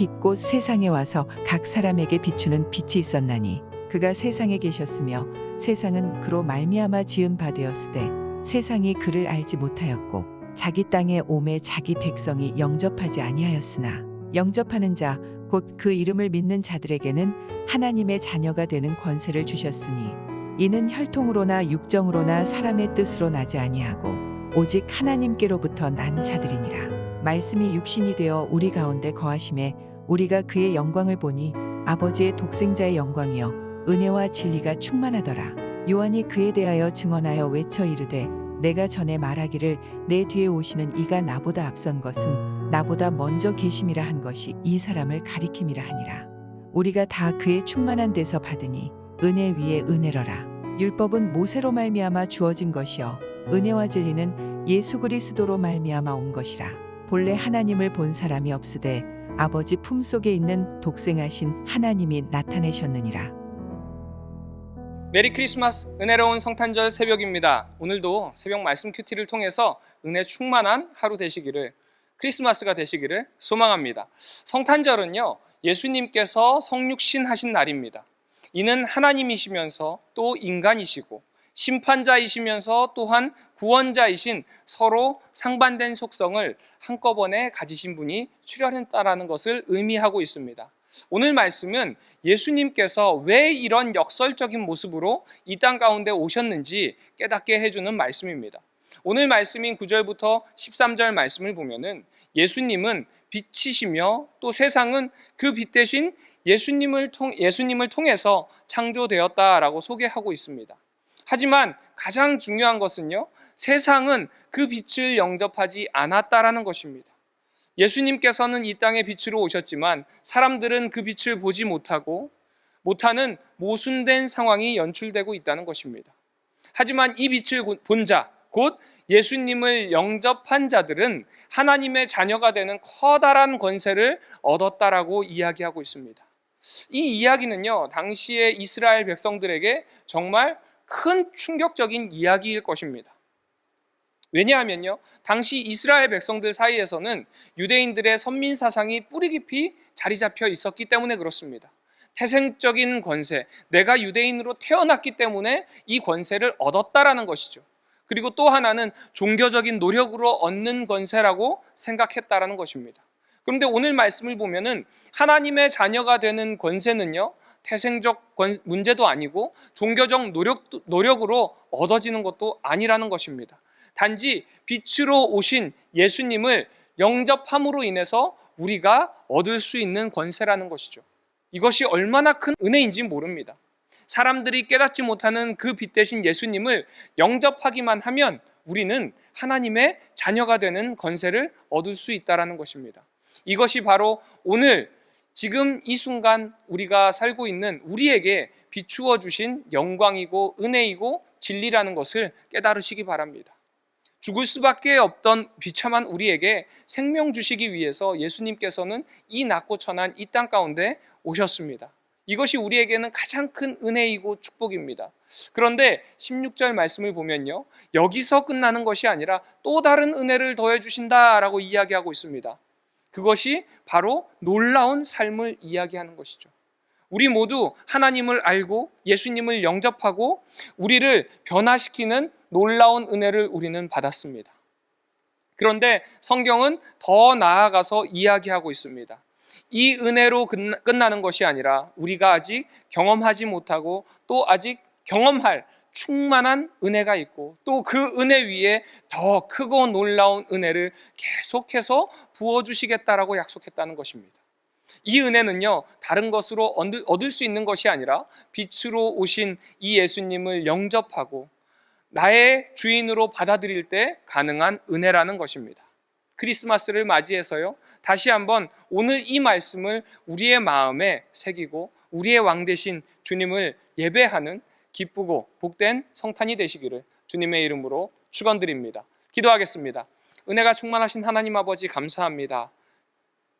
빛곧 세상에 와서 각 사람에게 비추는 빛이 있었나니 그가 세상에 계셨으며 세상은 그로 말미암아 지은 바 되었으되 세상이 그를 알지 못하였고 자기 땅에 오매 자기 백성이 영접하지 아니하였으나 영접하는 자 곧 그 이름을 믿는 자들에게는 하나님의 자녀가 되는 권세를 주셨으니 이는 혈통으로나 육정으로나 사람의 뜻으로 나지 아니하고 오직 하나님께로부터 난 자들이니라. 말씀이 육신이 되어 우리 가운데 거하심에 우리가 그의 영광을 보니 아버지의 독생자의 영광이여 은혜와 진리가 충만하더라. 요한이 그에 대하여 증언하여 외쳐 이르되 내가 전에 말하기를 내 뒤에 오시는 이가 나보다 앞선 것은 나보다 먼저 계심이라 한 것이 이 사람을 가리킴이라 하니라. 우리가 다 그의 충만한 데서 받으니 은혜 위에 은혜로라. 율법은 모세로 말미암아 주어진 것이요 은혜와 진리는 예수 그리스도로 말미암아 온 것이라. 본래 하나님을 본 사람이 없으되 아버지 품속에 있는 독생하신 하나님이 나타내셨느니라. 메리 크리스마스, 은혜로운 성탄절 새벽입니다. 오늘도 새벽 말씀 큐티를 통해서 은혜 충만한 하루 되시기를, 크리스마스가 되시기를 소망합니다. 성탄절은요, 예수님께서 성육신 하신 날입니다. 이는 하나님이시면서 또 인간이시고 심판자이시면서 또한 구원자이신 서로 상반된 속성을 한꺼번에 가지신 분이 출현했다라는 것을 의미하고 있습니다. 오늘 말씀은 예수님께서 왜 이런 역설적인 모습으로 이 땅 가운데 오셨는지 깨닫게 해주는 말씀입니다. 오늘 말씀인 9절부터 13절 말씀을 보면은 예수님은 빛이시며 또 세상은 그 빛 대신 예수님을 통해서 창조되었다라고 소개하고 있습니다. 하지만 가장 중요한 것은요, 세상은 그 빛을 영접하지 않았다라는 것입니다. 예수님께서는 이 땅에 빛으로 오셨지만 사람들은 그 빛을 보지 못하는 모순된 상황이 연출되고 있다는 것입니다. 하지만 이 빛을 본 자, 곧 예수님을 영접한 자들은 하나님의 자녀가 되는 커다란 권세를 얻었다라고 이야기하고 있습니다. 이 이야기는요, 당시의 이스라엘 백성들에게 정말 큰 충격적인 이야기일 것입니다. 왜냐하면요, 당시 이스라엘 백성들 사이에서는 유대인들의 선민 사상이 뿌리 깊이 자리 잡혀 있었기 때문에 그렇습니다. 태생적인 권세, 내가 유대인으로 태어났기 때문에 이 권세를 얻었다라는 것이죠. 그리고 또 하나는 종교적인 노력으로 얻는 권세라고 생각했다라는 것입니다. 그런데 오늘 말씀을 보면은 하나님의 자녀가 되는 권세는요, 태생적 문제도 아니고 종교적 노력으로 얻어지는 것도 아니라는 것입니다. 단지 빛으로 오신 예수님을 영접함으로 인해서 우리가 얻을 수 있는 권세라는 것이죠. 이것이 얼마나 큰 은혜인지 모릅니다. 사람들이 깨닫지 못하는 그 빛 대신 예수님을 영접하기만 하면 우리는 하나님의 자녀가 되는 권세를 얻을 수 있다는 것입니다. 이것이 바로 오늘 지금 이 순간 우리가 살고 있는 우리에게 비추어 주신 영광이고 은혜이고 진리라는 것을 깨달으시기 바랍니다. 죽을 수밖에 없던 비참한 우리에게 생명 주시기 위해서 예수님께서는 이 낮고 천한 이 땅 가운데 오셨습니다. 이것이 우리에게는 가장 큰 은혜이고 축복입니다. 그런데 16절 말씀을 보면요, 여기서 끝나는 것이 아니라 또 다른 은혜를 더해 주신다라고 이야기하고 있습니다. 그것이 바로 놀라운 삶을 이야기하는 것이죠. 우리 모두 하나님을 알고 예수님을 영접하고 우리를 변화시키는 놀라운 은혜를 우리는 받았습니다. 그런데 성경은 더 나아가서 이야기하고 있습니다. 이 은혜로 끝나는 것이 아니라 우리가 아직 경험하지 못하고 또 아직 경험할 충만한 은혜가 있고 또 그 은혜 위에 더 크고 놀라운 은혜를 계속해서 부어주시겠다라고 약속했다는 것입니다. 이 은혜는요, 다른 것으로 얻을 수 있는 것이 아니라 빛으로 오신 이 예수님을 영접하고 나의 주인으로 받아들일 때 가능한 은혜라는 것입니다. 크리스마스를 맞이해서요, 다시 한번 오늘 이 말씀을 우리의 마음에 새기고 우리의 왕 되신 주님을 예배하는 기쁘고 복된 성탄이 되시기를 주님의 이름으로 축원드립니다. 기도하겠습니다. 은혜가 충만하신 하나님 아버지 감사합니다.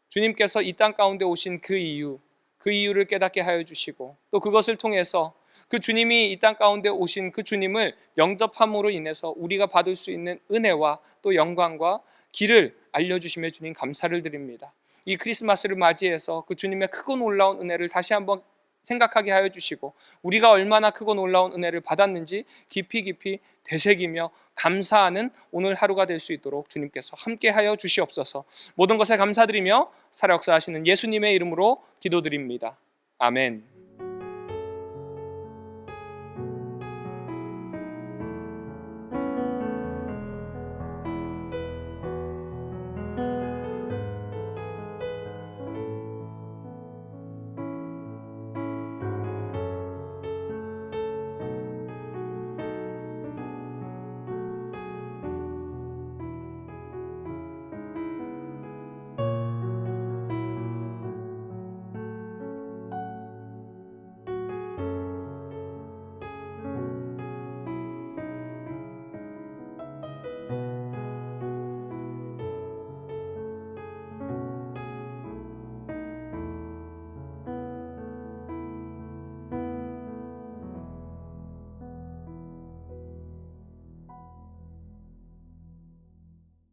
주님께서 이 땅 가운데 오신 그 이유를 깨닫게 하여 주시고 또 그것을 통해서 그 주님이 이 땅 가운데 오신 그 주님을 영접함으로 인해서 우리가 받을 수 있는 은혜와 또 영광과 길을 알려주심에 주님 감사를 드립니다. 이 크리스마스를 맞이해서 그 주님의 크고 놀라운 은혜를 다시 한번 생각하게 하여 주시고 우리가 얼마나 크고 놀라운 은혜를 받았는지 깊이 깊이 되새기며 감사하는 오늘 하루가 될 수 있도록 주님께서 함께 하여 주시옵소서. 모든 것에 감사드리며 살아 역사하시는 예수님의 이름으로 기도드립니다. 아멘.